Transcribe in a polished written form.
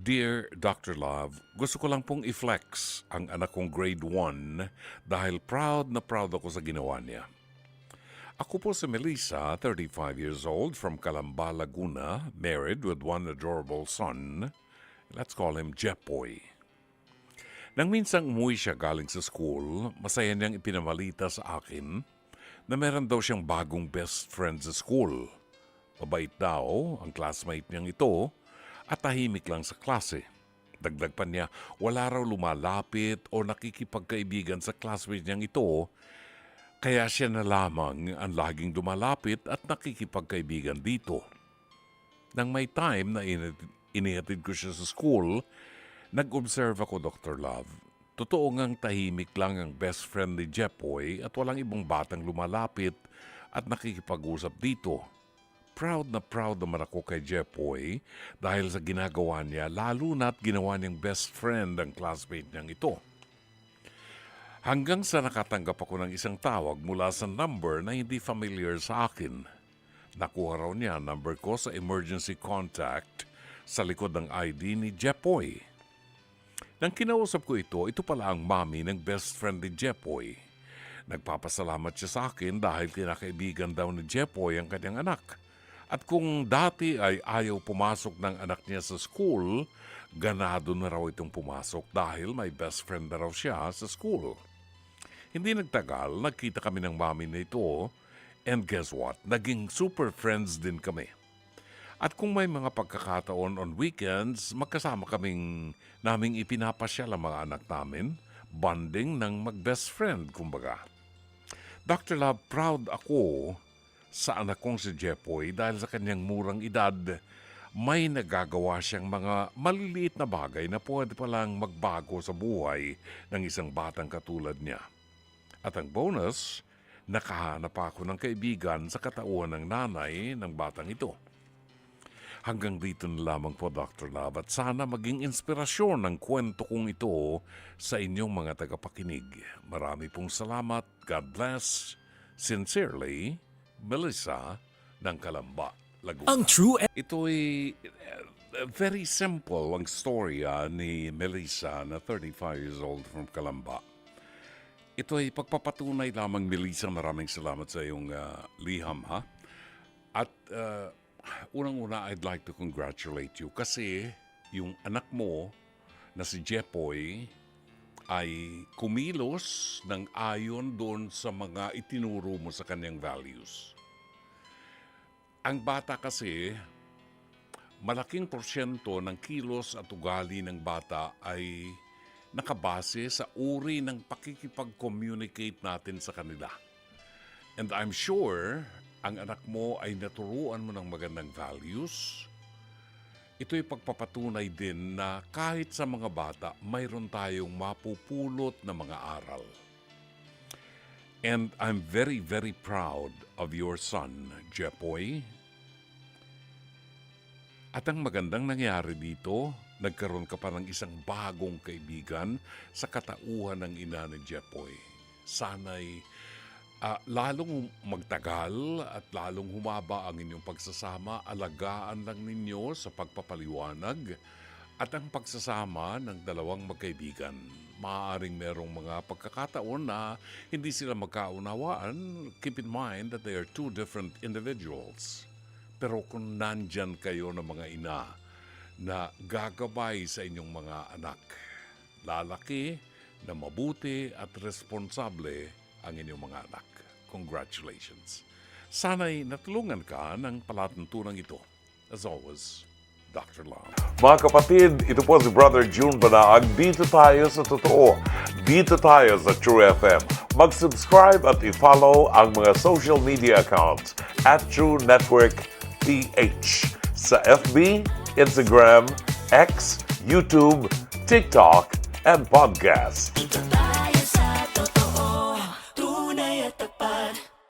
Dear Dr. Love, gusto ko lang pong i-flex ang anak kong grade 1 dahil proud na proud ako sa ginawa niya. Ako po si Melissa, 35 years old, from Calamba, Laguna, married with one adorable son. Let's call him Jepoy. Nang minsang umuwi siya galing sa school, masaya niyang ipinamalita sa akin na meron daw siyang bagong best friend sa school. Mabait daw ang classmate niyang ito at tahimik lang sa klase. Dagdag pa niya, wala raw lumalapit o nakikipagkaibigan sa classmate niyang ito, kaya siya na lamang ang laging lumalapit at nakikipagkaibigan dito. Nang may time na inihatid ko siya sa school, nag-observe ako, Dr. Love. Totoo ngang tahimik lang ang best friend ni Jepoy at walang ibang batang lumalapit at nakikipag-usap dito. Proud naman ako kay Jepoy dahil sa ginagawa niya, lalo na't ginawa niyang best friend ang classmate niyang ito. Hanggang sa nakatanggap ako ng isang tawag mula sa number na hindi familiar sa akin. Nakuha raw niya ang number ko sa emergency contact sa likod ng ID ni Jepoy. Nang kinausap ko ito pala ang mami ng best friend ni Jepoy. Nagpapasalamat siya sa akin dahil kinakaibigan daw ni Jepoy ang kanyang anak. At kung dati ay ayaw pumasok ng anak niya sa school, ganado na raw itong pumasok dahil may best friend na raw siya sa school. Hindi nagtagal, nagkita kami ng mami na ito, and guess what? Naging super friends din kami. At kung may mga pagkakataon on weekends, magkasama naming ipinapasyal ang mga anak namin, bonding ng mag-best friend, kumbaga. Dr. Love, proud ako sa anak kong si Jepoy dahil sa kanyang murang edad, may nagagawa siyang mga maliliit na bagay na pwede palang magbago sa buhay ng isang batang katulad niya. At ang bonus, nakahanap ako ng kaibigan sa katauhan ng nanay ng batang ito. Hanggang dito na lamang po, Dr. Love, at sana maging inspirasyon ng kwento kong ito sa inyong mga tagapakinig. Marami pong salamat. God bless. Sincerely, Melissa ng Calamba, Laguna. Ang true Ito ay very simple ang storya ni Melissa na 35 years old from Calamba. Ito ay pagpapatunay lamang, Melissa, maraming salamat sa iyong liham, ha? At unang-una, I'd like to congratulate you kasi yung anak mo na si Jepoy ay kumilos ng ayon doon sa mga itinuro mo sa kanyang values. Ang bata kasi, malaking porsyento ng kilos at ugali ng bata ay nakabase sa uri ng pakikipag-communicate natin sa kanila. And I'm sure, ang anak mo ay naturuan mo ng magandang values. Ito'y pagpapatunay din na kahit sa mga bata, mayroon tayong mapupulot na mga aral. And I'm very, very proud of your son, Jepoy. At ang magandang nangyari dito, nagkaroon ka pa ng isang bagong kaibigan sa katauhan ng ina ni Jepoy. Sana'y lalong magtagal at lalong humaba ang inyong pagsasama, alagaan lang ninyo sa pagpapaliwanag at ang pagsasama ng dalawang magkaibigan. Maaaring merong mga pagkakataon na hindi sila magkaunawaan. Keep in mind that they are two different individuals. Pero kung nandyan kayo ng mga ina na gagabay sa inyong mga anak, lalaki na mabuti at responsable ang inyong mga anak. Congratulations. Sana'y natulungan ka ng palatuntunan ito. As always, Dr. Love. Mga kapatid, ito po si Brother June Banaag. Dito tayo sa totoo. Dito tayo sa True FM. Mag-subscribe at i-follow ang mga social media accounts at True Network PH sa FB, Instagram, X, YouTube, TikTok, and podcast.